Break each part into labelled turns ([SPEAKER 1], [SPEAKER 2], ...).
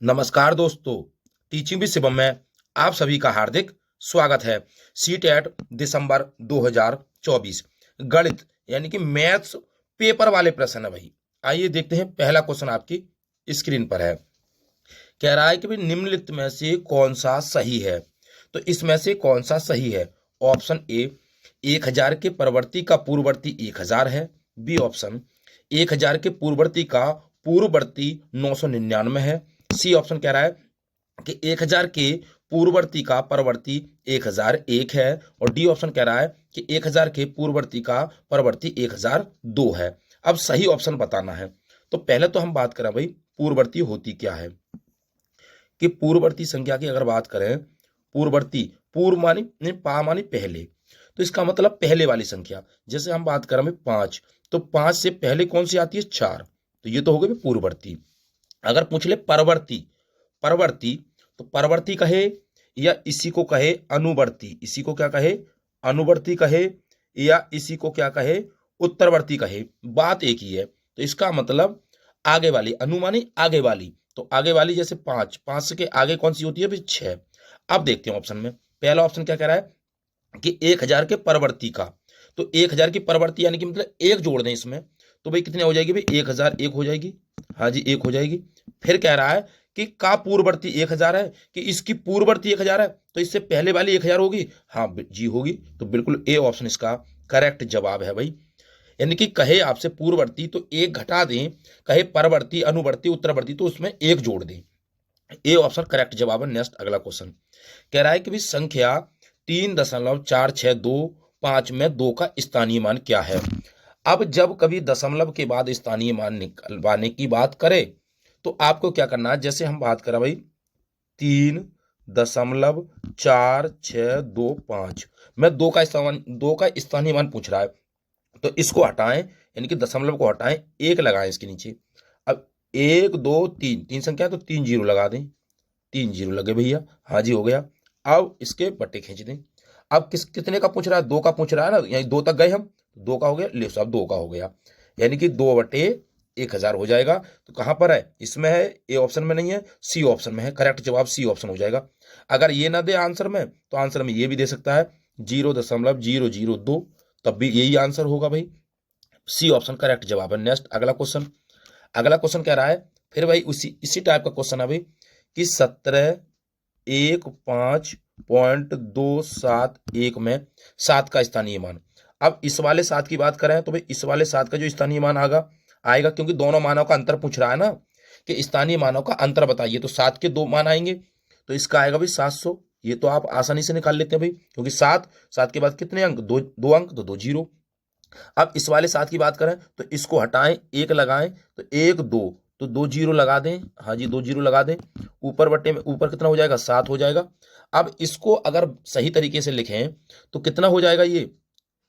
[SPEAKER 1] नमस्कार दोस्तों, teaching with Shivam में आप सभी का हार्दिक स्वागत है। सीटेट दिसंबर 2024 गणित यानी कि मैथ्स पेपर वाले प्रश्न है भाई। आइए देखते हैं। पहला क्वेश्चन आपकी स्क्रीन पर है। कह रहा है कि भाई निम्नलिखित में से कौन सा सही है। तो इसमें से कौन सा सही है? ऑप्शन ए 1000 के परवर्ती का पूर्ववर्ती 1000 है। बी ऑप्शन 1000 के पूर्ववर्ती का पूर्ववर्ती 999 है। सी ऑप्शन कह रहा है कि 1000 के पूर्ववर्ती का परवर्ती 1001 है। और डी ऑप्शन कह रहा है कि 1000 के पूर्ववर्ती का परवर्ती 1002 है। अब सही ऑप्शन बताना है। तो पहले तो हम बात करें भाई पूर्ववर्ती होती क्या है। कि पूर्ववर्ती संख्या की अगर बात करें, पूर्ववर्ती पूर्व मानी पा मानी पहले, तो इसका मतलब पहले वाली संख्या। जैसे हम बात करें भाई 5, तो 5 से पहले कौन सी आती है? 4। तो ये तो हो गई पूर्ववर्ती। अगर पूछ ले परवर्ती, परवर्ती तो परवर्ती कहे या इसी को कहे अनुवर्ती, इसी को क्या कहे? अनुवर्ती कहे या इसी को क्या कहे? उत्तरवर्ती कहे, बात एक ही है। तो इसका मतलब आगे वाली, अनुमानी आगे वाली। तो आगे वाली जैसे 5, 5 के आगे कौन सी होती है? 6। अब देखते हैं ऑप्शन में। पहला ऑप्शन क्या कह रहा है कि 1000 के परवर्ती का। तो 1000 की परवर्ती यानी कि मतलब एक जोड़ दें इसमें, तो भाई कितने हो जाएगी? भाई 1000 एक हो जाएगी। हाँ जी, एक हो जाएगी। फिर कह रहा है कि का पूर्ववर्ती 1000 है, कि इसकी पूर्ववर्ती 1000 है, तो इससे पहले वाली 1000 होगी। हाँ जी होगी। तो बिल्कुल ए ऑप्शन इसका करेक्ट जवाब है भाई। यानी कि कहे आपसे पूर्ववर्ती तो एक घटा दें, कहे परवर्ती अनुवर्ती उत्तरवर्ती तो उसमें एक जोड़ दें। ए ऑप्शन करेक्ट जवाब है। नेक्स्ट अगला क्वेश्चन कह रहा है कि भाई संख्या 3.4625 में 2 का स्थानीय मान क्या है। अब जब कभी दशमलव के बाद स्थानीय मान निकलवाने की बात करे तो आपको क्या करना है? जैसे हम बात करें भाई 3.4625 में 2 का स्थानीय मान पूछ रहा है, तो इसको हटाएं, यानी कि दशमलव को हटाएं, एक लगाएं इसके नीचे। अब 1 2 3, तीन संख्या तो 3 जीरो लगा दें। 3 जीरो लगे भैया। हाँ जी हो गया। अब इसके बट्टे खींच दें। अब कितने का पूछ रहा है? 2 का पूछ रहा है ना, यानी 2 तक गए हम। 2 का हो गया, ले साहब 2 का हो गया, यानी कि 2/1000 हो जाएगा। तो कहां पर है? इसमें है, ए ऑप्शन में नहीं है, सी ऑप्शन में है। करेक्ट जवाब सी ऑप्शन हो जाएगा। अगर ये ना दे आंसर में तो आंसर में ये भी दे सकता है 0.002, तब भी यही आंसर होगा भाई। सी ऑप्शन करेक्ट जवाब है। नेक्स्ट अगला क्वेश्चन। अगला क्वेश्चन कह रहा है फिर भाई इसी टाइप का क्वेश्चन है भाई कि 17,105.271 में 7 का स्थानीय मान। अब इस वाले 7 की बात करें तो भाई इस वाले 7 का जो स्थानीय मान आएगा, क्योंकि दोनों मानों का अंतर पूछ रहा है ना, कि स्थानीय मानों का अंतर बताइए, तो 7 के 2 मान आएंगे, तो इसका आएगा भाई 700। ये तो आप आसानी से निकाल लेते हैं भाई, क्योंकि 7 के बाद कितने अंक? दो अंक, तो 2 जीरो। अब इस वाले 7 की बात करें तो इसको हटाएं, एक लगाएं, तो 1 2, तो 2 जीरो लगा दें। हाँ जी 2 जीरो लगा दें। ऊपर बट्टे में ऊपर कितना हो जाएगा? 7 हो जाएगा। अब इसको अगर सही तरीके से लिखें तो कितना हो जाएगा?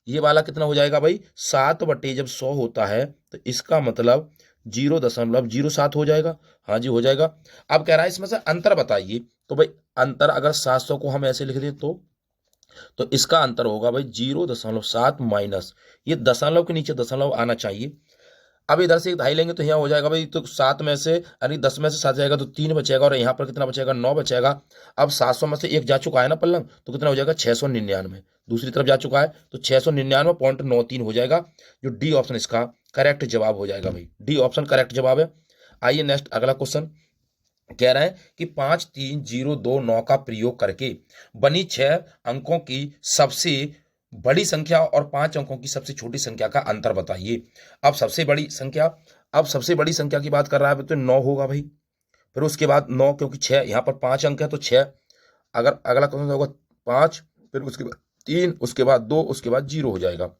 [SPEAKER 1] ये वाला कितना हो जाएगा भाई? 7/, जब 100 होता है तो इसका मतलब 0.07 हो जाएगा। हाँ जी हो जाएगा। अब कह रहा है इसमें से अंतर बताइए। तो भाई अंतर अगर 700 को हम ऐसे लिख दें तो इसका अंतर होगा भाई 0.7 माइनस, ये दशमलव के नीचे दशमलव आना चाहिए। अब इधर से 1.5 लेंगे तो यहाँ हो जाएगा भाई, तो 7 में से यानी 10 में से 7 जाएगा तो 3 बचेगा, और यहाँ पर कितना बचेगा? 9 बचेगा। अब 700 में से एक जा चुका है ना पल्लम, तो कितना हो जाएगा? 699। दूसरी तरफ जा चुका है तो 699.93 हो जाएगा, जो डी ऑप्शन इसका करेक्ट जवाब हो जाएगा भाई। डी ऑप्शन करेक्ट जवाब है। आइए नेक्स्ट अगला क्वेश्चन कह रहा है कि 53029 का प्रयोग करके बनी 6 अंकों की सबसे बड़ी संख्या और 5 अंकों की सबसे छोटी संख्या का अंतर बताइए। अब सबसे बड़ी संख्या की बात कर रहा है तो 9 होगा भाई। फिर उसके बाद 9, क्योंकि 6 यहाँ पर 5 अंक है तो 6। अगर अगला क्वेश्चन होगा 5, फिर उसके बाद 3, उसके बाद 2, उसके बाद 0 हो जाएगा।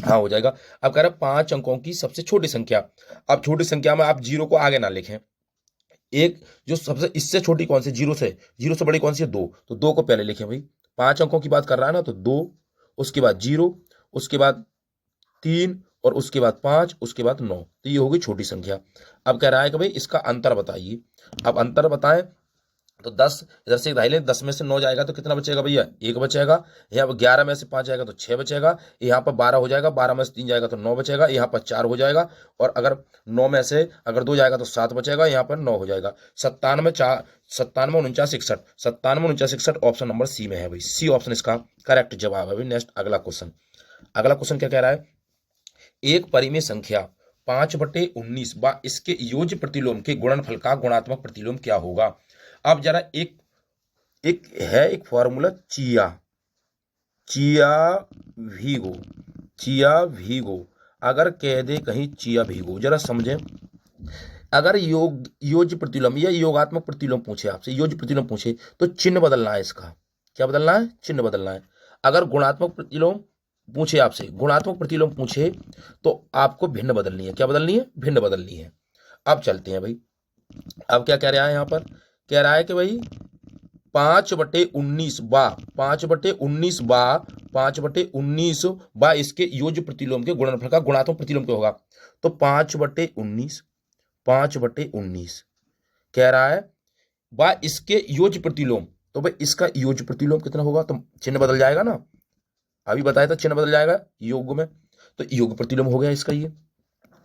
[SPEAKER 1] हाँ हो जाएगा। अब कह रहा है 5 अंकों की सबसे छोटी संख्या। अब छोटी संख्या में आप 0 को आगे ना लिखें, एक जो सबसे इससे छोटी कौन सी? जीरो से बड़ी कौन सी है? 2, तो 2 को पहले लिखें भाई। 5 अंकों की बात कर रहा है ना, तो 2, उसके बाद 0, उसके बाद 3, और उसके बाद 5, उसके बाद 9, तो ये होगी छोटी संख्या। अब कह रहा है कि भाई इसका अंतर बताइए। अब अंतर बताएं तो 10 इधर से 1 ले, 10 में से 9 जाएगा तो कितना बचेगा भैया, 1 बचेगा। यहाँ पर 11 में से 5 जाएगा तो 6 बचेगा। यहाँ पर 12 हो जाएगा, 12 में से 3 जाएगा तो 9 बचेगा। यहाँ पर 4 हो जाएगा, और अगर 9 में से अगर 2 जाएगा तो 7 बचेगा। यहाँ पर 9 हो जाएगा। 97, 4, 97, 49, 61, 97, 49, 61 ऑप्शन नंबर सी में है भाई। सी ऑप्शन इसका करेक्ट जवाब है भाई। नेक्स्ट अगला क्वेश्चन। अगला क्वेश्चन क्या कह रहा है, एक परिमेय संख्या 5/19 व इसके योज्य प्रतिलोम के गुणनफल का गुणात्मक प्रतिलोम क्या होगा। अब जरा एक एक है एक फॉर्मूला, चिया चिया भीगो, चिया भीगो। अगर कह दे कहीं चिया भीगो, जरा समझें। अगर योज्य प्रतिलोम या योगात्मक प्रतिलोम पूछे आपसे, योज्य प्रतिलोम पूछे तो चिन्ह बदलना है इसका। क्या बदलना है, चिन्ह बदलना है। अगर गुणात्मक प्रतिलोम पूछे आपसे, गुणात्मक प्रतिलोम पूछे तो आपको भिन्न बदलनी है। क्या बदलनी है, भिन्न बदलनी है। अब चलते हैं भाई। अब क्या कह रहा है यहाँ पर, कह रहा है कि भाई 5/19 बा 5/19 बा 5/19 बा इसके योज्य प्रतिलोम के गुणनफल का गुणात्मक प्रतिलोम क्या होगा। तो 5/19 कह रहा है बा इसके योज्य प्रतिलोम, तो भाई इसका योज्य प्रतिलोम कितना होगा, तो चिन्ह बदल जाएगा ना। अभी बताया था चिन्ह बदल जाएगा योग में, तो योग प्रतिलोम हो गया इसका ये।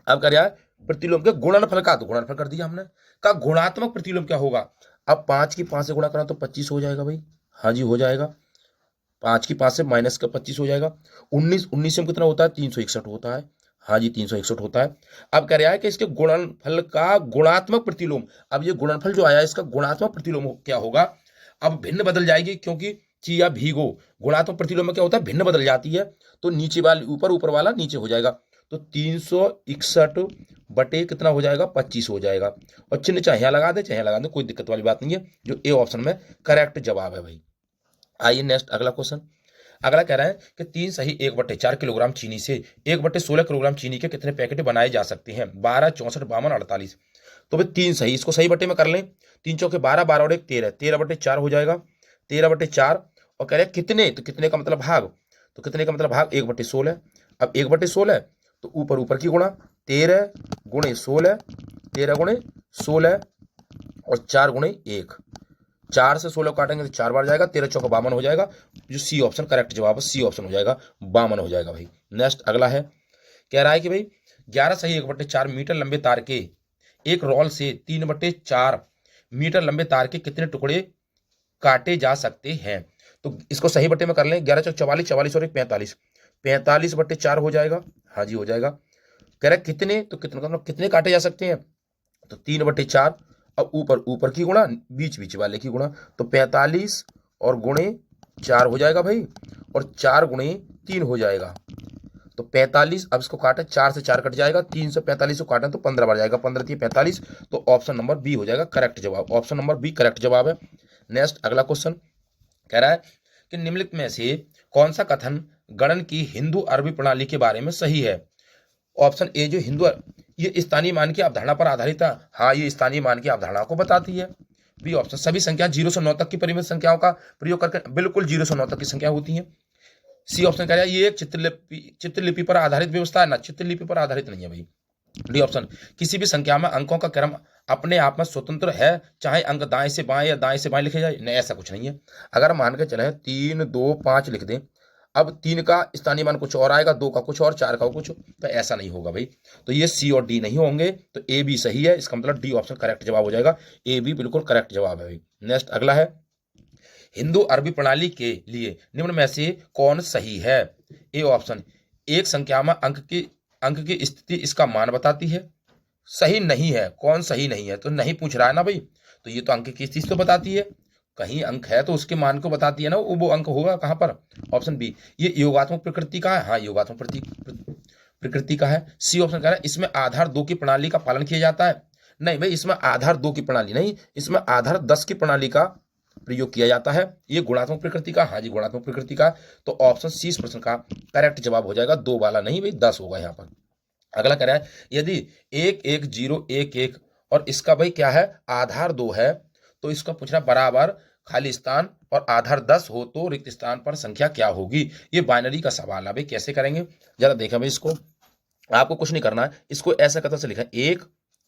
[SPEAKER 1] अब क्या रहा है, प्रतिलोम के गुणनफल का, तो गुणनफल कर दिया हमने, का गुणात्मक प्रतिलोम क्या होगा। अब 5 की 5 से गुणा करा तो 25 हो जाएगा भाई। हाँ जी हो जाएगा। 5 की 5 से माइनस का 25 हो जाएगा। 19 से कितना होता है, 361 होता है। हाँ जी 361 होता है। अब कह रहा है कि इसके गुणनफल का गुणात्मक प्रतिलोम, अब ये गुणनफल जो आया इसका गुणात्मक प्रतिलोम क्या होगा। अब भिन्न बदल जाएगी, क्योंकि चिया भीगो गुणात्मक प्रतिलोम में क्या होता है, भिन्न बदल जाती है। तो नीचे वाली ऊपर, ऊपर वाला नीचे हो जाएगा। तो 361 बटे कितना हो जाएगा, 25 हो जाएगा। और चिन्ह चाहे यहाँ लगा दे चाहे यहाँ लगा दे, कोई दिक्कत वाली बात नहीं है। जो ए ऑप्शन में करेक्ट जवाब है भाई। आइए नेक्स्ट अगला क्वेश्चन। अगला कह रहा है कि 3 सही 1/4 किलोग्राम चीनी से 1/16 किलोग्राम चीनी के कितने पैकेट बनाए जा सकते हैं। 12, 64, 52, 48। तो भाई 3 सही, इसको सही बटे में कर लें। 3 चौके 12, 12 और 1 13, 13/4 हो जाएगा। 13/4 और कह रहे हैं कितने, तो कितने का मतलब भाग, तो कितने का मतलब भाग 1/16। अब 1/16 तो ऊपर ऊपर की गुणा, 13 गुणे 16, 13 गुणे 16 और 4 गुणे 1। 4 से 16 काटेंगे तो 4 बार जाएगा, 13 चौका 52 हो जाएगा। जो सी ऑप्शन करेक्ट जवाब है, सी ऑप्शन हो जाएगा, 52 हो जाएगा भाई। नेक्स्ट अगला है, कह रहा है कि भाई 11 सही 1/4 मीटर लंबे तार के एक रोल से 3/4 मीटर लंबे तार के कितने टुकड़े काटे जा सकते हैं। तो इसको सही बटे में कर लें। 11 चौक 44, 44 और 1 45, 45/4 हो जाएगा। हाँ जी हो जाएगा। कह रहा है कितने, तो कितने का मतलब कितने काटे जा सकते हैं, तो 3/4। अब ऊपर ऊपर की गुणा, बीच बीच वाले की गुणा, तो 45 और गुणे 4 हो जाएगा भाई, और 4 गुणे 3 हो जाएगा। तो 45, अब इसको काटे 4 से 4 कट जाएगा, 3 से 45 को काटें तो 15 बार जाएगा, 15 3 45। तो ऑप्शन नंबर बी हो जाएगा करेक्ट जवाब। ऑप्शन नंबर बी करेक्ट जवाब है। नेक्स्ट अगला क्वेश्चन कह रहा है कि निम्नलिखित में से कौन सा कथन गणन की हिंदू अरबी प्रणाली के बारे में सही है। ऑप्शन ए जो हिंदू, ये स्थानीय मान की अवधारणा पर आधारित है। हाँ ये स्थानीय मान की अवधारणा को बताती है। बी ऑप्शन सभी संख्या 0 से 9 तक की परिमित संख्याओं का प्रयोग करके, बिल्कुल 0 से 9 तक की संख्या होती है। सी ऑप्शन कह रहा है ये एक चित्रलिपि पर आधारित व्यवस्था है ना, चित्रलिपि पर आधारित नहीं है भाई। डी ऑप्शन किसी भी संख्या में अंकों का क्रम अपने आप में स्वतंत्र है, चाहे अंक दाएं से बाएं या दाएं से बाएं लिखे जाए, नहीं ऐसा कुछ नहीं है। अगर मान के चले 3 2 5 लिख दें, अब 3 का स्थानीय मान कुछ और आएगा, 2 का कुछ और, 4 का कुछ, तो ऐसा नहीं होगा भाई। तो ये सी और डी नहीं होंगे, तो ए बी सही है। इसका मतलब डी ऑप्शन करेक्ट जवाब हो जाएगा। ए बी बिल्कुल करेक्ट जवाब है भाई। नेक्स्ट अगला है, हिंदू अरबी प्रणाली के लिए निम्न में से कौन सही है। ए ऑप्शन एक संख्या में अंक की स्थिति इसका मान बताती है। सही नहीं है, कौन सही नहीं है, तो नहीं पूछ रहा है ना भाई, तो ये तो अंक की स्थिति तो बताती है। कहीं अंक है तो उसके मान को बताती है ना, वो अंक होगा कहां पर। ऑप्शन बी ये योगात्मक प्रकृति का है। हाँ योगात्मक प्रकृति का है। सी ऑप्शन कह रहा है इसमें आधार 2 की प्रणाली का पालन किया जाता है। नहीं भाई इसमें आधार 2 की प्रणाली नहीं, इसमें आधार 10 की प्रणाली का प्रयोग किया जाता है। ये गुणात्मक प्रकृति का, हाँ जी गुणात्मक प्रकृति का। तो ऑप्शन सी इस प्रश्न का करेक्ट जवाब हो जाएगा। 2 वाला नहीं भाई, 10 होगा यहाँ पर। अगला कह रहा है यदि 1 1 0 1 1 और इसका भाई क्या है आधार 2 है, तो इसका पूछना बराबर खाली स्थान और आधार 10 हो तो रिक्त स्थान पर संख्या क्या होगी। ये बाइनरी का सवाल है भाई, कैसे करेंगे जरा देखें भाई। इसको आपको कुछ नहीं करना है, इसको ऐसा कथन से लिखा 1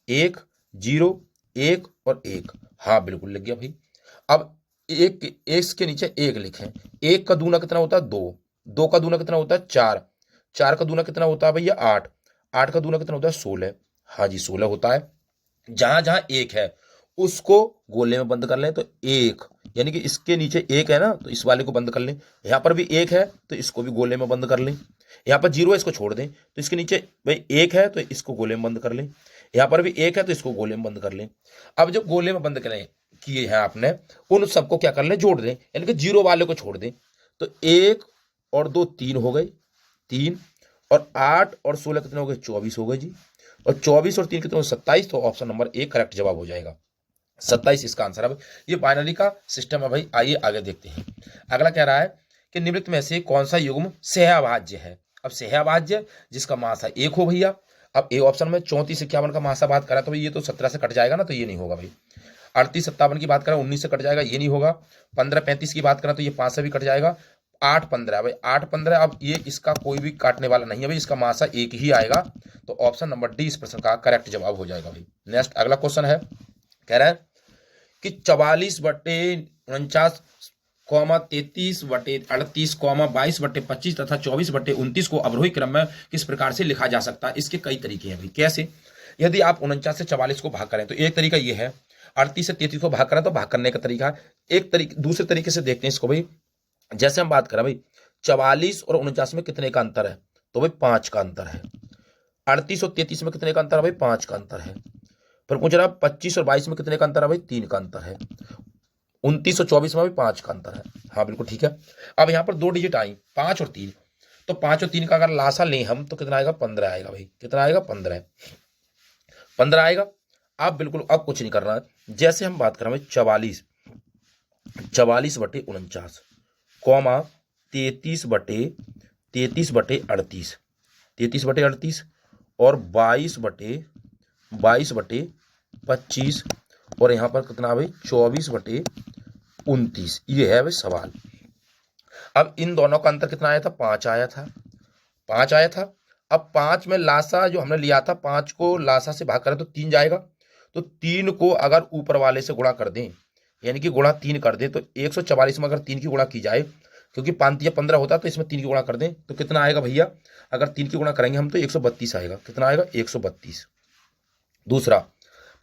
[SPEAKER 1] 1 0 1 और 1। हाँ बिल्कुल लग गया भाई। अब एक एक्स के नीचे एक लिखें, एक का दूना कितना होता है 2, 2 का दूना कितना होता है 4, 4 का दूना कितना होता है भैया 8, 8 का दूना कितना होता है 16, हाँ जी 16 होता है। जहां जहां एक है उसको गोले में बंद कर लें, तो एक यानी कि इसके नीचे एक है ना, तो इस वाले को बंद कर लें। यहां पर भी एक है तो इसको भी गोले में बंद कर लें। यहां पर 0 है इसको छोड़ दें, तो इसके नीचे भाई एक है तो इसको गोले में बंद कर लें। यहां पर भी एक है तो इसको गोले में बंद कर लें। अब जो गोले में बंद करें किए हैं आपने, उन सबको क्या कर लें जोड़ दें, यानी कि 0 वाले को छोड़ दें। तो 1 और 2 3 हो गए, 3 और 8 और 16 कितने हो गए 24 हो गए जी। और 24 और 3 कितने हो 27, तो ऑप्शन नंबर ए करेक्ट जवाब हो जाएगा, 27 इसका आंसर है भाई। ये बाइनरी का सिस्टम है भाई। आइए आगे देखते हैं। अगला कह रहा है कि निम्नलिखित में से कौन सा युग्म सहअभाज्य है। अब सहअभाज्य जिसका मासा 1 हो भैया। अब ए ऑप्शन में 34 51 का मासा बात करा तो भाई ये तो 17 से कट जाएगा ना, तो ये नहीं होगा भाई। 38 57 की बात करें 19 से कट जाएगा, ये नहीं होगा। 15 35 की बात करें तो ये 5 से भी कट जाएगा। 8 15 भाई 8 15, अब ये इसका कोई भी काटने वाला नहीं है भाई, इसका मासा 1 ही आएगा। तो ऑप्शन नंबर डी इस प्रश्न का करेक्ट जवाब हो जाएगा भाई। नेक्स्ट अगला क्वेश्चन है, कह रहा है कि 44/49, 33/38, 22/25 तथा 24/29 को अवरोही क्रम में किस प्रकार से लिखा जा सकता है। इसके कई तरीके हैं भाई। कैसे? यदि आप 49 से 44 को भाग करें तो एक तरीका ये है, 38 से 33 को भाग करें तो भाग करने का तरीका है। एक तरीके दूसरे तरीके से देखते हैं इसको भाई। जैसे हम बात करें भाई 44 और 49 में कितने का अंतर है, तो भाई 5 का अंतर है। 38 और 33 में कितने का अंतर है भाई 5 का अंतर है। फिर पूछ रहा 25 और 22 में कितने का अंतर है भाई 3 का अंतर है। 29 और 24 में भी 5 का अंतर है। हाँ बिल्कुल ठीक है। अब यहाँ पर 2 डिजिट आई 5 और 3, तो 5 और 3 का अगर लासा लें हम तो कितना आएगा 15 आएगा भाई। कितना आएगा 15 आएगा। आप बिल्कुल अब कुछ नहीं करना है। जैसे हम बात करें भाई 44/49 कॉमा 33/38 33/38 और 22/25 और यहाँ पर कितना भाई 24/29। ये है भाई सवाल। अब इन दोनों का अंतर कितना आया था 5 आया था, 5 आया था। अब 5 में लासा जो हमने लिया था 5 को लासा से भाग करें तो 3 जाएगा। तो 3 को अगर ऊपर वाले से गुणा कर दें, यानी कि गुणा 3 कर दें, तो 144 में अगर 3 की गुणा की जाए, क्योंकि 5 या 15 होता है तो इसमें 3 की गुणा कर दें तो कितना आएगा भैया, अगर 3 की गुणा करेंगे हम तो 132 आएगा। कितना आएगा 132। दूसरा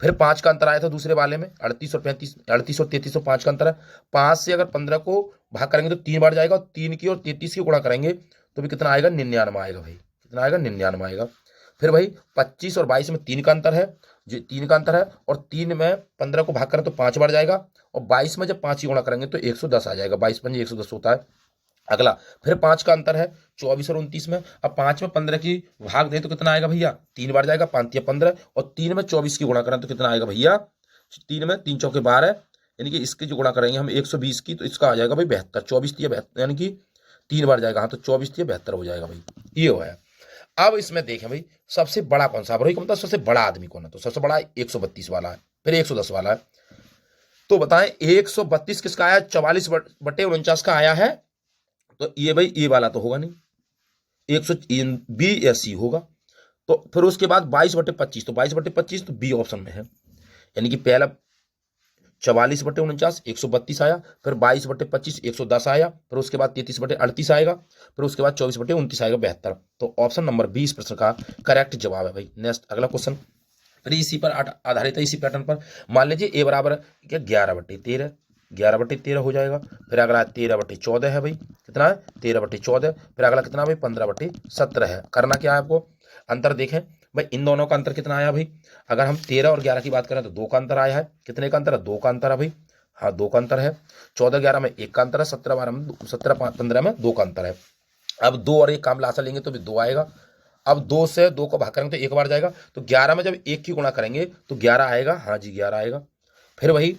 [SPEAKER 1] फिर 5 का अंतर आया था दूसरे वाले में 38 और 35, 38 और 33 और 5 का अंतर है। 5 से अगर 15 को भाग करेंगे तो 3 बार जाएगा, और 3 की और 33 की गुणा करेंगे तो भी कितना आएगा 99 आएगा भाई। कितना आएगा 99 आएगा। फिर भाई 25 और 22 में 3 का अंतर है, जो 3 का अंतर है, और 3 में 15 को भाग करें तो 5 बार जाएगा, और 22 में जब 5 की गुणा करेंगे तो 110 आ जाएगा। 22 पंजे 110 होता है। अगला फिर 5 का अंतर है 24 और 29 में। अब 5 में 15 की भाग दें तो कितना आएगा भैया 3 बार जाएगा, 5 या 15, और 3 में 24 की गुणा करें तो कितना आएगा भैया 3 में 3 चौके 12, यानी कि इसकी जो गुणा करेंगे हम 120 की तो इसका आ जाएगा भाई 72। 24 या 72 यानी कि 3 बार जाएगा, हाँ तो 24 या 72 हो जाएगा भाई। ये हो है। अब इसमें देखें भाई सबसे बड़ा कौन सा है, मतलब सबसे बड़ा आदमी कौन है, तो सबसे बड़ा 132 वाला है, फिर 110 वाला है। तो बताएं 132 किसका आया 44/49 का आया है, तो ये भाई ये वाला तो होगा नहीं, 100 बी या सी होगा। तो फिर उसके बाद 22/25, तो 22/25 तो बी ऑप्शन में है, यानी कि पहला 44/49 132 आया, फिर 22/25 110 आया, फिर उसके बाद 33/38 आएगा, फिर उसके बाद 24/29 आएगा 72। तो ऑप्शन नंबर 20 प्रश्न का करेक्ट जवाब है भाई। नेक्स्ट अगला क्वेश्चन फिर इसी पर आधारित है, इसी पैटर्न पर। मान लीजिए ए बराबर क्या 11/13, 11/13 हो जाएगा। फिर अगला 13/14 है भाई, कितना है 13/14। फिर अगला कितना भाई 15/17 है। करना क्या है आपको, अंतर देखें भाई इन दोनों का अंतर कितना आया भाई। अगर हम 13 और 11 की बात करें तो 2 का अंतर आया है। कितने का अंतर है 2 का अंतर है भाई, हाँ 2 का अंतर है। 14 11 में 1 का अंतर है, 17 12 में 17 15 में 2 का अंतर है। अब 2 और 1 काम लासा लेंगे तो भी 2 आएगा। अब 2 से 2 को भाग करेंगे तो 1 बार जाएगा, तो 11 में जब 1 की गुणा करेंगे तो 11 आएगा, हाँ जी 11 आएगा। फिर वही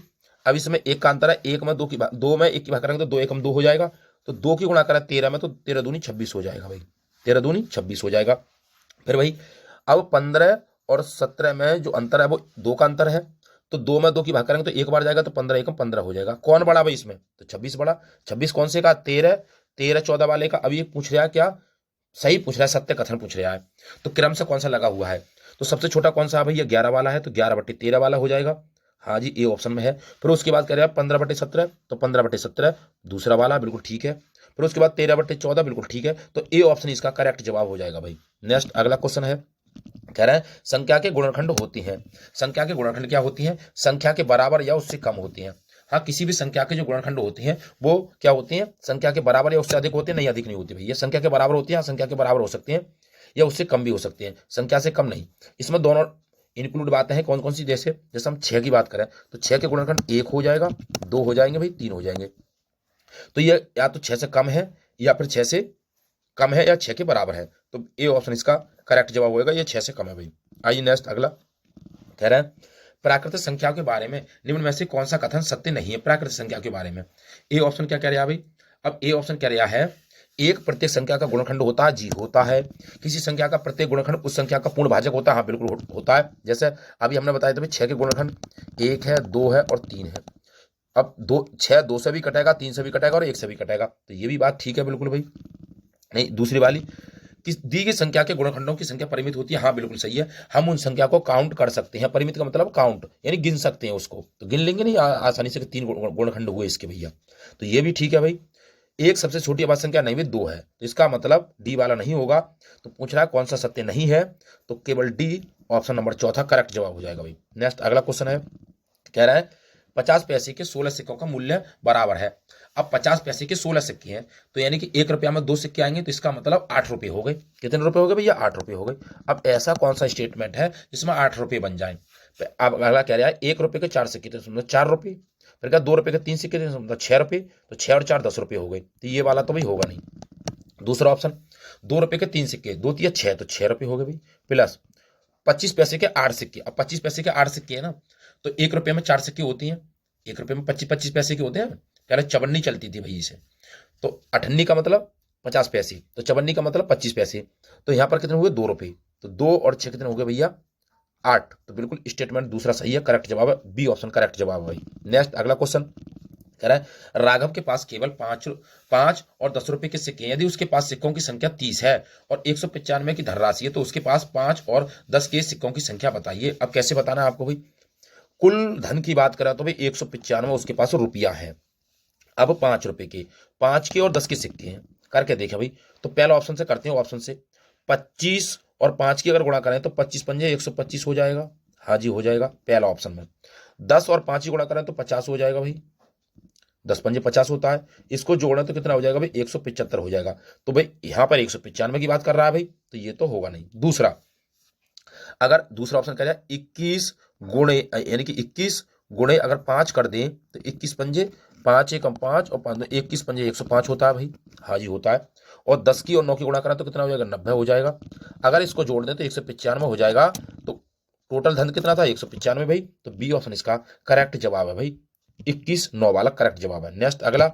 [SPEAKER 1] अब इसमें 1 का अंतर है, 1 में 2 में 1 की भाग करेंगे तो 2 1 2 हो जाएगा, तो 2 की गुणा करें 13 में तो 13 दूनी 26 हो जाएगा भाई, 13 दूनी 26 हो जाएगा। फिर वही अब 15 और 17 में जो अंतर है वो 2 का अंतर है, तो 2 में 2 की भाग करेंगे तो 1 बार जाएगा, तो 15 1 15 हो जाएगा। कौन बड़ा भाई इसमें, तो 26 बड़ा। 26 कौन से का 13 13 14 वाले का। अब ये पूछ रहा है क्या, सही पूछ रहा है, सत्य कथन पूछ रहा है, तो क्रम से कौन सा लगा हुआ है। तो सबसे छोटा कौन सा है भैया 11 वाला है, तो 11/13 वाला हो जाएगा, हाँ जी, ए ऑप्शन में है। फिर उसके बाद कह रहे हैं 15/17, तो 15/17 दूसरा वाला बिल्कुल ठीक है। फिर उसके बाद 13/14 बिल्कुल ठीक है। तो ए ऑप्शन इसका करेक्ट जवाब हो जाएगा भाई। नेक्स्ट अगला क्वेश्चन है, कह रहा है संख्या के गुणनखंड होती हैं। संख्या के गुणनखंड क्या होती हैं? संख्या के बराबर या उससे कम होती हैं। हाँ, किसी भी संख्या के जो गुणनखंड होती हैं वो क्या होती हैं? संख्या के बराबर या उससे अधिक होती है, नहीं अधिक नहीं होती भैया। संख्या के बराबर होती है, संख्या के बराबर हो सकती हैं या उससे कम भी हो सकती हैं, संख्या से कम नहीं। इसमें दोनों इंक्लूड बातें हैं, कौन कौन सी? जैसे हम 6 की बात करें तो 6 के गुणनखंड 1 हो जाएगा, 2 हो जाएंगे भाई, 3 हो जाएंगे। तो ये या तो 6 से कम है या फिर 6 से कम है या 6 के बराबर है। तो ए ऑप्शन इसका करेक्ट जवाब होगा, ये 6 से कम है भाई। आइए नेक्स्ट अगला, कह रहा है प्राकृतिक संख्याओं के बारे में निम्न में से कौन सा कथन सत्य नहीं है प्राकृतिक संख्या के बारे में? ए ऑप्शन क्या कह रहा है भाई? अब ए ऑप्शन कह रहा है एक प्रत्येक संख्या का गुणनखंड होता है, जी होता है। किसी संख्या का प्रत्येक गुणनखंड उस संख्या का पूर्ण भाजक होता है, हाँ बिल्कुल होता है। जैसे अभी हमने बताया था भाई 6 के गुणनखंड 1 है, 2 है और 3 है। अब 6 2 से भी कटेगा, 3 से भी कटेगा और 1 से भी कटेगा, तो ये भी बात ठीक है बिल्कुल भाई। नहीं, दूसरी वाली, किस दी गई संख्या के गुणनखंडों की संख्या परिमित होती है, हाँ बिल्कुल सही है। हम उन संख्या को काउंट कर सकते हैं, परिमित का मतलब काउंट यानी गिन सकते हैं उसको, तो गिन लेंगे नहीं आसानी से कि 3 गुणनखंड हुए इसके भैया, तो ये भी ठीक है भाई। एक सबसे छोटी अभाज्य संख्या नहीं भी 2 है, तो इसका मतलब डी वाला नहीं होगा। तो पूछ रहा है कौन सा सत्य नहीं है, तो केवल डी ऑप्शन नंबर चौथा करेक्ट जवाब हो जाएगा भाई। नेक्स्ट अगला क्वेश्चन है, कह रहा है 50 पैसे के 16 सिक्कों का मूल्य बराबर है। अब 50 पैसे के 16 सिक्के हैं, तो यानी कि 1 रुपया में 2 सिक्के आएंगे, तो इसका मतलब 8 रुपये हो गए। कितने रुपए हो गए भैया? 8 रुपये हो गए। अब ऐसा कौन सा स्टेटमेंट है जिसमें 8 रुपये बन जाए? अब अगला कह रहा है 1 रुपये के 4 सिक्के, तो समझो 4 रुपये। फिर क्या 2 रुपये के 3 सिक्के, मतलब 6 रुपये, तो 6 और 4 10 रुपये हो गए, तो ये वाला तो भाई होगा नहीं। दूसरा ऑप्शन, 2 रुपये के 3 सिक्के, 2 3 6, तो 6 रुपये हो गए भाई। प्लस 25 पैसे के 8 सिक्के, अब 25 पैसे के 8 सिक्के है ना, तो 1 रुपये में 4 सिक्के होती हैं, 1 रुपये में 25 पैसे के होते हैं। कह रहे चवन्नी चलती थी भाई इसे, तो अठन्नी का मतलब 50 पैसे, तो चवन्नी का मतलब 25 पैसे। तो यहां पर कितने हुए? 2 रुपये, तो 2 और 6 कितने हो गए भैया? 8। तो बिल्कुल स्टेटमेंट दूसरा सही है, करेक्ट जवाब है, बी ऑप्शन करेक्ट जवाब है भाई। नेक्स्ट अगला क्वेश्चन, कह रहा है राघव के पास केवल 5 और 10 रुपए के सिक्के, यदि उसके पास सिक्कों की संख्या 30 है और 195 की धनराशि है, तो उसके पास 5 और 10 के सिक्कों की संख्या बताइए। अब कैसे बताना है आपको भाई? कुल धन की बात करें तो भाई 195 उसके पास रुपया है। अब 5 रुपए के, 5 के और 10 के सिक्के हैं, करके देखें भाई। तो पहला ऑप्शन से करते हैं, ऑप्शन से 25 और 5 की अगर गुणा करें तो 25 पंजे 125 हो जाएगा, हाँ जी हो जाएगा पहला ऑप्शन में। 10 और 5 की गुणा करें तो 50 हो जाएगा भाई, 10 पंजे 50 होता है। इसको जोड़ें तो कितना हो जाएगा भाई? 175 हो जाएगा। तो भाई यहां पर 195 की बात कर रहा है भाई, तो ये तो होगा नहीं। दूसरा, अगर दूसरा ऑप्शन कह रहा है 21 गुणे, यानी कि 21 गुणे अगर 5 कर दें तो 21 पंजे 5 एकम 5 और 5 21 पंजे 105 होता है भाई, हाँ जी होता है। और 10 की और 9 की गुणा करें तो कितना हो जाएगा? 90 हो जाएगा। अगर इसको जोड़ दें तो 195 हो जाएगा। तो टोटल धन कितना था? 195 भाई, तो बी ऑप्शन इसका करेक्ट जवाब है भाई, 21 9 वाला करेक्ट जवाब है। नेक्स्ट अगला,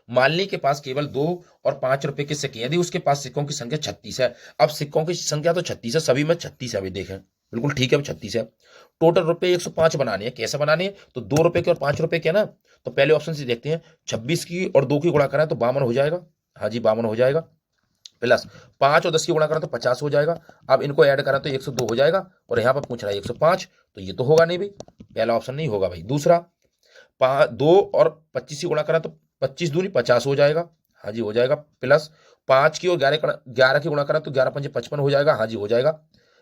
[SPEAKER 1] मालिनी के पास केवल 2 और 5 रुपए के सिक्के, यदि उसके पास सिक्कों की संख्या 36 है। अब सिक्कों की संख्या तो 36 है, सभी में 36 है, अभी देखें बिल्कुल ठीक है, 36 है। टोटल रुपए 105 बनाने हैं, कैसे बनाने हैं? तो 2 रुपए के और 5 रुपए के ना, तो पहले ऑप्शन से देखते हैं, 26 की और 2 की गुणा करें तो 52 हो जाएगा, हाँ जी 52 हो जाएगा। प्लस 5 और 10 की गुणा करें तो 50 हो जाएगा। अब इनको ऐड करें तो 102 हो जाएगा, और यहाँ पर पूछ रहा है 105, तो ये तो होगा नहीं भाई, पहला ऑप्शन नहीं होगा भाई। दूसरा, 2 और 25 की गुणा करें तो 25 दूनी 50 हो जाएगा, हाँ जी हो जाएगा। प्लस 5 की और 11 की गुणा करें तो 11 पंजे 55 हो जाएगा, हाँ जी हो जाएगा।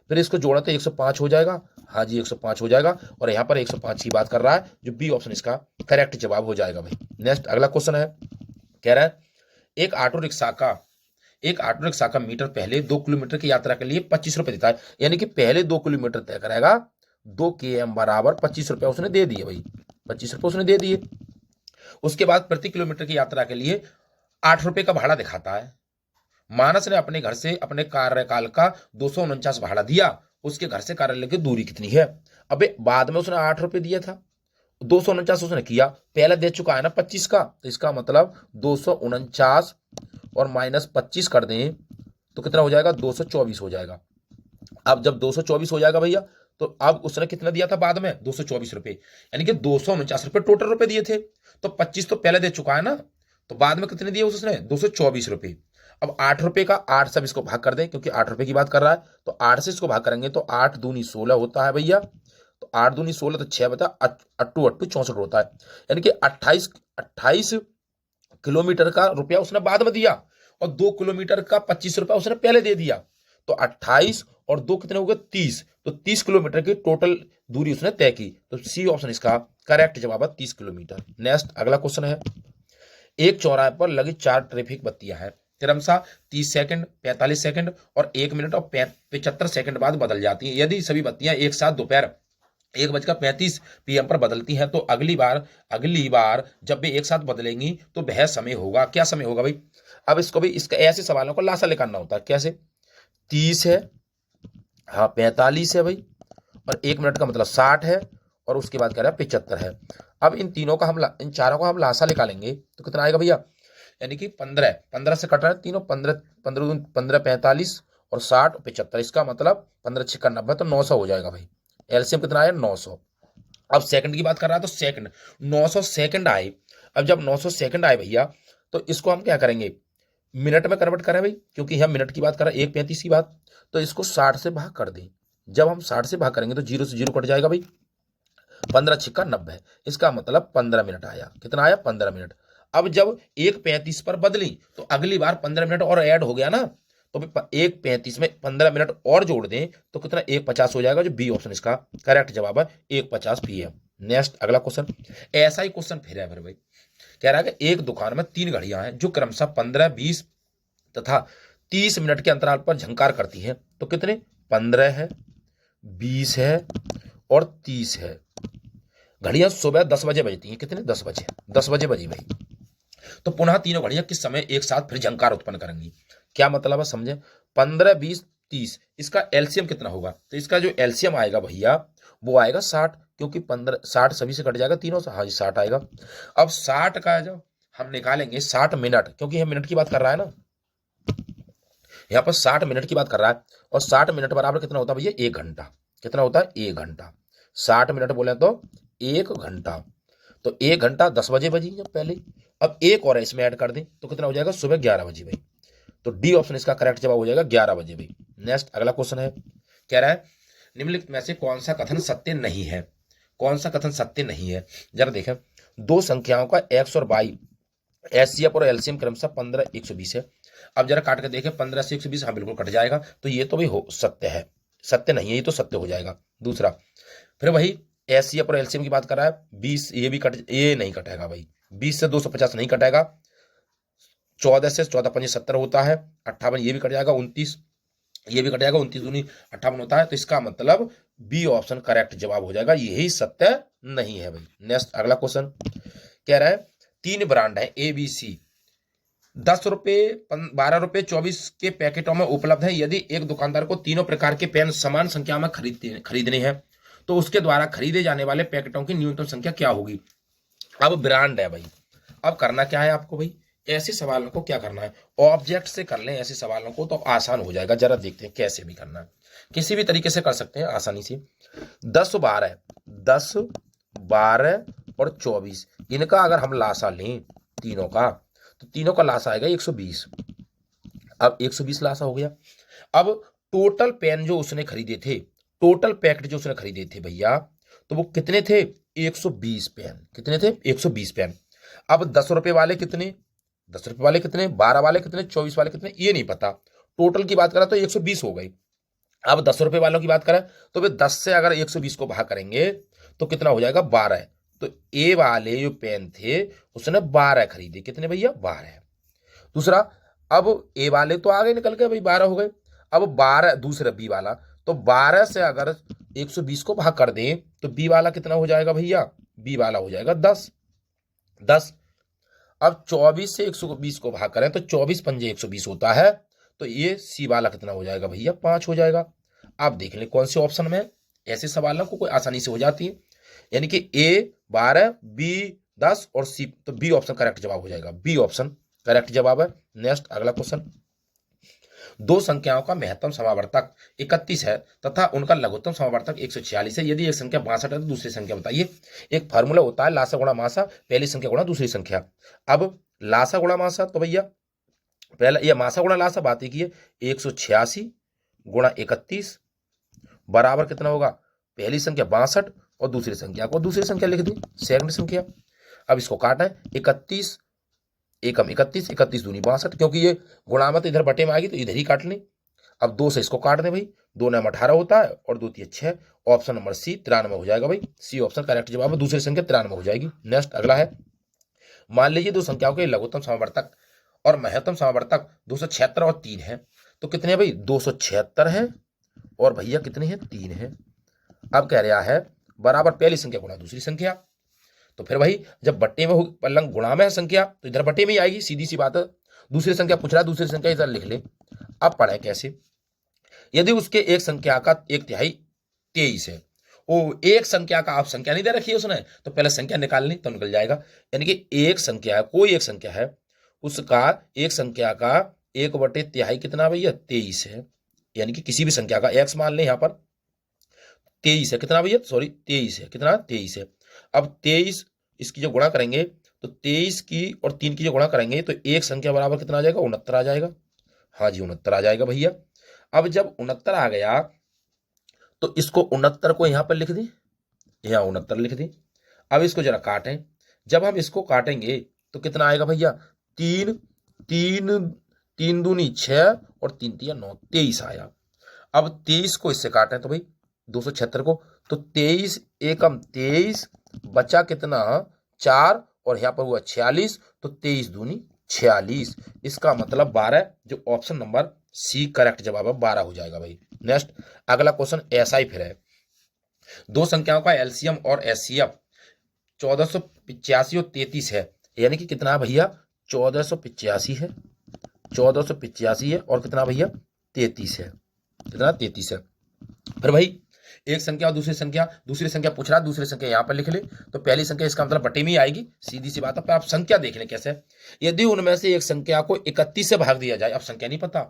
[SPEAKER 1] फिर इसको जोड़ा तो 105 हो जाएगा, हाँ जी 105 हो जाएगा। और यहाँ पर 105 की बात कर रहा है, जो बी ऑप्शन इसका करेक्ट जवाब हो जाएगा भाई। नेक्स्ट अगला क्वेश्चन है, कह रहा है एक ऑटो रिक्शा का मीटर पहले 2 किलोमीटर की यात्रा के लिए 25 रुपए देता है, यानी कि पहले 2 किलोमीटर तय करेगा, 2 km बराबर 25 रुपए उसने दे दिए भाई, 25 रुपए उसने दे दिए। उसके बाद प्रति किलोमीटर की यात्रा के लिए 8 रुपए का भाड़ा दिखाता है। मानस ने अपने घर से अपने कार्यकाल का 249 भाड़ा दिया, उसके घर से कार्यालय की दूरी कितनी है? अबे बाद में उसने 8 रुपए दिया था, 249 उसने किया, पहले दे चुका है ना 25 का, तो इसका मतलब 249 और -25 कर दें तो कितना हो जाएगा? 224 हो जाएगा। अब जब 224 हो जाएगा भैया, तो अब उसने कितना दिया था बाद में? 224 रुपए, यानी कि 249 रुपए टोटल रुपए दिए थे। तो 25 तो पहले दे चुका है ना, तो बाद में कितने दिए उसने? 224 रुपए। अब 8 रुपए का 8 सब इसको भाग कर दें, क्योंकि 8 रुपए की बात कर रहा है, तो 8 से इसको भाग करेंगे तो 8 दूनी 16 होता है भैया। तो 8 दूनी 16, तो 6 बता अट्टू अट्टू 64 होता है। यानी कि 28 किलोमीटर का रुपया उसने बाद में दिया और 2 किलोमीटर का 25 रुपया उसने पहले दे दिया। तो 28 और 2 कितने हो गए 30, तो 30 किलोमीटर की टोटल दूरी उसने तय की। तो सी ऑप्शन इसका करेक्ट जवाब है 30 किलोमीटर। नेक्स्ट अगला क्वेश्चन है, एक चौराहे पर लगी 4 ट्रैफिक बत्तियां हैं, क्रमशः 30 सेकंड, 45 सेकंड और 1 मिनट और 75 सेकंड बाद बदल जाती हैं। यदि सभी बत्तियां एक साथ दोपहर 1:35 PM पर बदलती हैं तो अगली बार जब भी एक साथ बदलेंगी तो वह समय होगा, क्या समय होगा भाई। अब इसको भी इसका ऐसे सवालों को लासा निकालना होता है। कैसे, 30 है, हाँ 45 है भाई, और 1 मिनट का मतलब 60 है, और उसके बाद कह रहा है 75 है। अब इन चारों का हम लासा निकालेंगे तो कितना आएगा भैया, यानी कि 15 से कट रहा है तीनों, 15 15 15 45 और 60 75, इसका मतलब 15 6 90, तो 900 हो जाएगा भाई। एलसीएम कितना आया 900। अब सेकंड की बात कर रहा है तो सेकंड 900 सेकंड आए। अब जब 900 सेकंड आए भैया तो इसको हम क्या करेंगे, मिनट में कन्वर्ट करें भाई, क्योंकि हम मिनट की बात कर रहे हैं 1:35 की बात, तो इसको 60 से भाग कर दें। जब हम 60 से भाग करेंगे तो 0 से 0 कट जाएगा भाई, 15 छिक्का 90, इसका मतलब 15 मिनट आया। कितना आया 15 मिनट। अब जब 1:35 पर बदली तो अगली बार 15 मिनट और ऐड हो गया ना, तो 1:35 में 15 मिनट और जोड़ दें तो कितना 1:50 हो जाएगा, जो बी ऑप्शन इसका करेक्ट जवाब है 1:50 PM। नेक्स्ट अगला क्वेश्चन, ऐसा ही क्वेश्चन फिर है मेरे भाई। कह रहा है कि एक दुकान में 3 घड़ियां हैं जो क्रमशः 15 20 तथा 30 मिनट के अंतराल पर झंकार करती हैं, तो कितने 15 है, 20 है और 30 है। घड़ियां सुबह 10 बजे बजती हैं, कितने 10 बजे बजी भाई। तो पुनः तीनों घड़ियां किस समय एक साथ फिर झंकार उत्पन्न करेंगी, क्या मतलब है समझे। 15 20 30, इसका एलसीएम कितना होगा, तो इसका जो एलसीएम आएगा भैया वो आएगा 60, क्योंकि 15 60 सभी से कट जाएगा तीनों से, हाँ जी 60 आएगा। अब 60 का जो हम निकालेंगे 60 मिनट, क्योंकि हम मिनट की बात कर रहा है ना, यहाँ पर 60 मिनट की बात कर रहा है, और 60 मिनट बराबर कितना होता है भैया 1 घंटा। कितना होता है 1 घंटा। 60 मिनट बोले तो 1 घंटा, तो 1 घंटा 10 बजे बजी जब पहले। अब एक और इसमें ऐड कर दें तो कितना हो जाएगा सुबह 11 बजे भाई। तो डी ऑप्शन इसका करेक्ट जवाब हो जाएगा 11 बजे भाई। नेक्स्ट अगला क्वेश्चन है, कह रहा है निम्नलिखित में से कौन सा कथन सत्य नहीं है, कौन सा कथन सत्य नहीं है। जरा देखें, दो संख्याओं का एक्स और वाई एचसीएफ और एलसीएम क्रमशः 15 120 है। अब जरा काट के देखें 15 से 120, हाँ बिल्कुल कट जाएगा, तो ये तो भाई हो सत्य है, सत्य नहीं है, ये तो सत्य हो जाएगा। दूसरा फिर वही एचसीएफ और एलसीएम की बात कर रहा है 20, ये भी कट, ये नहीं कटेगा भाई, 20 से 250 नहीं कटेगा, 14 से 14 5 70 होता है, 58 ये भी कट जाएगा, 29 ये भी कट जाएगा, 29 दूनी 58 होता है। तो इसका मतलब बी ऑप्शन करेक्ट जवाब हो जाएगा, यही सत्य नहीं है भाई। नेक्स्ट अगला क्वेश्चन कह रहा है 3 ब्रांड है ABC, 10 रुपए 12 रुपए 24 के पैकेटों में उपलब्ध है। यदि एक दुकानदार को तीनों प्रकार के पेन समान संख्या में खरीदने हैं तो उसके द्वारा खरीदे जाने वाले पैकेटों की न्यूनतम संख्या क्या होगी। अब ब्रांड है भाई, अब करना क्या है आपको भाई, ऐसे सवालों को क्या करना है, ऑब्जेक्ट से कर लें ऐसे सवालों को तो आसान हो जाएगा। जरा देखते हैं कैसे भी करना है, किसी भी तरीके से कर सकते हैं आसानी से। 10 12 और 24, इनका अगर हम लासा लें तीनों का, तो तीनों का लासा आएगा 120। अब 120 लासा हो गया। अब टोटल पेन जो उसने खरीदे थे, टोटल पैकेट जो उसने खरीदे थे भैया, तो वो कितने थे 120 पेन। कितने थे 120 पेन। अब 10 रुपए वाले कितने, 10 रुपए वाले कितने, 12 वाले कितने, 24 वाले कितने, ये नहीं पता। टोटल की बात करें तो 120 हो गई। अब 10 रुपए वालों की बात करें तो वे 10 से अगर 120 को भाग करेंगे तो कितना हो जाएगा 12। तो ए वाले जो पेन थे उसने 12 खरीदे, कितने भैया 12। दूसरा, अब ए वाले तो आगे निकल गए भाई 12 हो गए। अब 12 दूसरा बी वाला, तो 12 से अगर 120 को भाग कर दें तो बी वाला कितना हो जाएगा भैया, बी वाला हो जाएगा 10। अब 24 से 120 को भाग करें तो 24 पंजे 120 होता है, तो ये सी वाला कितना हो जाएगा भैया 5 हो जाएगा। आप देख लें कौन से ऑप्शन में, ऐसे सवालों को कोई आसानी से हो जाती है। यानी कि ए 12 बी 10 और सी, तो बी ऑप्शन करेक्ट जवाब हो जाएगा, बी ऑप्शन करेक्ट जवाब है। नेक्स्ट अगला क्वेश्चन, दो संख्याओं का महत्तम समावर्तक 31 है तथा उनका लघुत्तम समावर्तक 146 है। यदि एक संख्या 62 है तो दूसरी संख्या बताइए। एक फार्मूला होता है लासा गुणा मासा, पहली संख्या गुणा दूसरी संख्या। अब लासा गुणा मासा, तो भैया पहला ये मासा गुणा लासा बात ही की है, 186 गुणा 31 बराबर कितना होगा पहली संख्या 62 और दूसरी संख्या को दूसरी संख्या लिख दी, सेकंड संख्या। अब इसको काटा है, 31 एकम 31, 31 दूनी 62, क्योंकि ये गुणा मत इधर बटे में आएगी तो इधर ही काट लें। अब 2 से इसको काट दें भाई, 2 नाम 18 होता है और 2 3 6, ऑप्शन नंबर सी 93 हो जाएगा भाई। सी ऑप्शन करेक्ट जवाब है, दूसरी संख्या 93 हो जाएगी। नेक्स्ट अगला है, मान लीजिए दो संख्याओं के लघुत्तम समावर्तक और महत्तम समावर्तक 276 और 3 है, तो कितने हैं भाई? 276 है और भैया कितने हैं? 3 है। अब कह रहा है बराबर पहली संख्या गुणा दूसरी संख्या, तो फिर भाई जब बट्टे में हो पलंग गुणा में है संख्या तो इधर बट्टे में ही आएगी, सीधी सी बात है। दूसरी संख्या पूछ रहा है, दूसरी संख्या इधर लिख ले। अब पढ़े कैसे, यदि उसके एक संख्या का 1/3 23 है, ओ एक संख्या का आप संख्या नहीं दे रखी है उसने, तो पहले संख्या निकालनी तो निकल जाएगा। यानी कि एक संख्या है, कोई एक संख्या है, उसका एक संख्या का 1/3 कितना भैया? 23 है। यानी कि किसी भी संख्या का x मान ले, यहां पर 23 है, कितना भैया? सॉरी 23 है, कितना? 23 है। अब 23 इसकी जो गुणा करेंगे तो 23 की और 3 की जो गुणा करेंगे तो एक संख्या बराबर कितना आ जाएगा? 69 आ जाएगा। हाँ जी 69 आ जाएगा भैया। अब जब 69 आ गया तो इसको 69 को यहां पर लिख दी, यहां 69 लिख दी। अब इसको जरा काटें, जब हम इसको काटेंगे तो कितना आएगा भैया? 3 3 3 दूनी 6 और 3 तिया 9, 23 आया। अब 23 को इससे काटें तो भाई 276 को, तो 23 एकम 23, बचा कितना? 4 और यहां पर हुआ 46, तो 23 दूनी 46, इसका मतलब 12, जो ऑप्शन नंबर सी करेक्ट जवाब है 12 हो जाएगा भाई। नेक्स्ट अगला क्वेश्चन ऐसा ही फिर है, दो संख्याओं का एलसीएम और एचसीएफ 1485 और 33 है, यानी कि कितना भैया? 1485 है, 1485 है और कितना भैया? 33 है, कितना? 33 है। फिर भाई एक संख्या और दूसरी संख्या पूछ रहा है, दूसरी संख्या यहां पर लिख ले, तो पहली संख्या इसका मतलब बटे में ही आएगी, सीधी सी बात है। आप संख्या देख लें कैसे, यदि उनमें से एक संख्या को 31 से भाग दिया जाए, अब संख्या नहीं पता,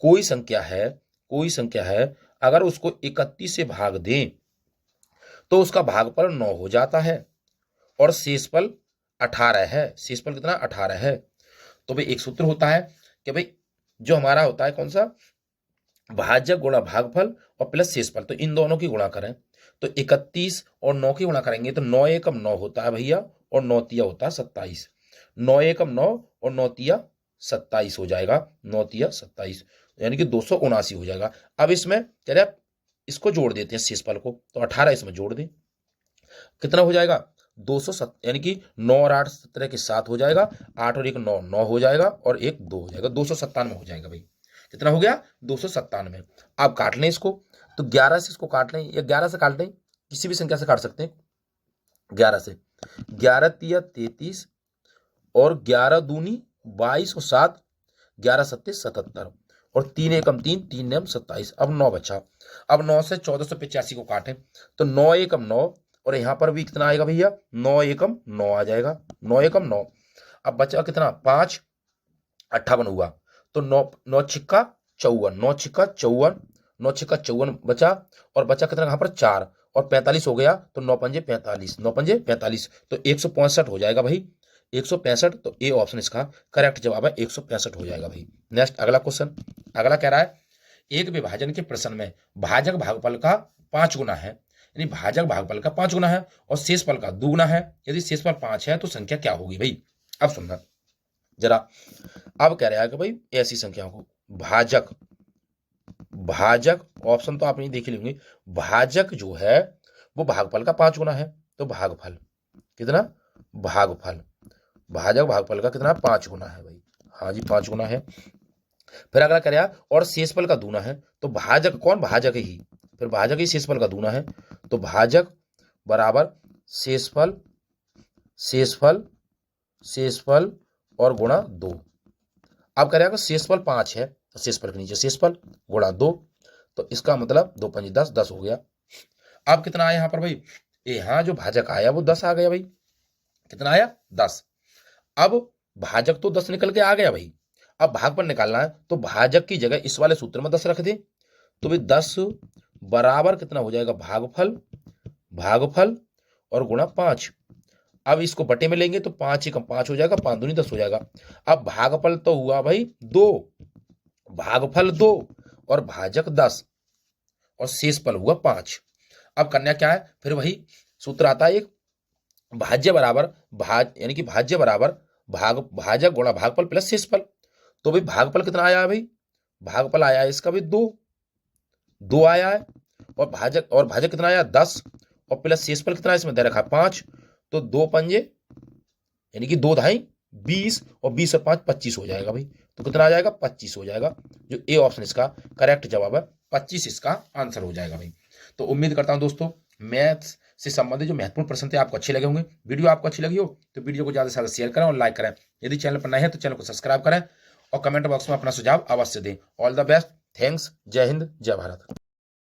[SPEAKER 1] कोई संख्या है अगर उसको 31 से भाग दें तो उसका भागफल 9 हो जाता है और शेषफल 18 है। शेषफल कितना? 18 है। तो भाई एक सूत्र होता है कि भाई जो हमारा होता है कौन सा? भाजक गुणा भागफल और प्लस शेषफल, तो इन दोनों की गुणा करें तो 31 और 9 की गुणा करेंगे तो 9 एकम 9 होता है भैया और 9 तिया होता है 27। 9 एकम 9 और 9 तिया 27 हो जाएगा, 9 तिया 27, यानी कि 279 हो जाएगा। अब इसमें चलिए इसको जोड़ देते हैं शेषफल को, तो 18 इसमें जोड़ दें, कितना हो जाएगा? 207, यानी कि 9 और 8 17 के 7 हो जाएगा, 8 और 1 9 9 हो जाएगा और 1 2 हो जाएगा, 297 हो जाएगा भाई। कितना हो गया? 297। आप काट लें इसको, तो 11 से इसको काट लें या 11 से काट लें, किसी भी संख्या से काट सकते हैं। 11 से 11 तिया 33 और 11 दूनी 22 और 7 11 सत्ते 77 और 3 एकम 3 3 नेम 27। अब 9 बचा, अब 9 से 1485 को काटें तो 9 एकम 9 और यहां पर भी कितना आएगा भैया? 9 एकम 9 आ जाएगा, 9 एकम 9। अब बचा कितना? 5 58 हुआ, तो 9 9 छिक्का 54, 9 छिक्का 54, 9 छिक्का 54 बचा और बचा कितना यहां पर? 4 और 45 हो गया, तो 9 पंजे 45, 9 पंजे 45, तो 165 हो जाएगा भाई, 165। तो ए ऑप्शन इसका करेक्ट जवाब है, 165 हो जाएगा भाई। नेक्स्ट अगला क्वेश्चन, अगला कह रहा है एक विभाजन के प्रश्न में भाजक भागफल का 5 गुना है, यानी भाजक भागफल का 5 गुना है और शेषफल का 2 गुना है। यदि शेषफल 5 है तो संख्या क्या होगी भाई? अब सुनना जरा, अब कह रहा है कि भाई ऐसी संख्याओं को भाजक ऑप्शन तो आप नहीं देख लेंगे, भाजक जो है वो भागफल का 5 गुना है, तो भागफल कितना? भागफल भाजक भागफल का कितना? 5 गुना है भाई। हाँ जी 5 गुना है। फिर अगला कह रहा है और शेषफल का दूना है, तो भाजक कौन? भाजक ही, फिर भाजक ही शेषफल का दूना है, तो भाजक बराबर शेषफल शेषफल शेषफल और गुणा 2। अब करेगा शेषफल 5 है तो शेषफल के नीचे शेषफल गुणा 2, तो इसका मतलब 2 पंजे 10, 10 हो गया। अब कितना आया यहां पर भाई? यहां जो भाजक आया वो 10 आ गया भाई, कितना आया? 10। अब भाजक तो 10 निकल के आ गया भाई, अब भागफल निकालना है तो भाजक की जगह इस वाले सूत्र में 10 रख दे, तो भाई 10 बराबर कितना हो जाएगा? भागफल और गुणा 5। अब इसको बटे में लेंगे तो 5 एकम 5 हो जाएगा, 5 दूनी 10 हो जाएगा। अब भागफल तो हुआ भाई 2, भागफल 2 और भाजक 10 और शेषफल हुआ 5। अब करना क्या है, फिर वही सूत्र आता है, एक भाज्य बराबर भाज यानी कि भाज्य बराबर भाजक गुणा भागफल प्लस शेषफल। तो भाई भागफल कितना आया है भाई, भागफल आया है इसका भी 2 आया है, और भाजक कितना आया 10, और प्लस शेषफल कितना है इसमें दे रखा है 5। तो 2 पंजे यानी कि 2 धाई 20, और 20 और 5 25 हो जाएगा भाई। तो कितना आ जाएगा 25 हो जाएगा। जो ए ऑप्शन इसका करेक्ट जवाब है, 25 इसका आंसर हो जाएगा भाई। तो उम्मीद करता हूं दोस्तों मैथ्स से संबंधित जो महत्वपूर्ण प्रश्न थे आपको अच्छे लगे होंगे। वीडियो आपको अच्छी लगी हो तो वीडियो को ज्यादा से ज्यादा शेयर करें और लाइक करें। यदि चैनल पर नए हैं तो चैनल को सब्सक्राइब करें और कमेंट बॉक्स में अपना सुझाव अवश्य दें। ऑल द बेस्ट, थैंक्स, जय हिंद, जय भारत।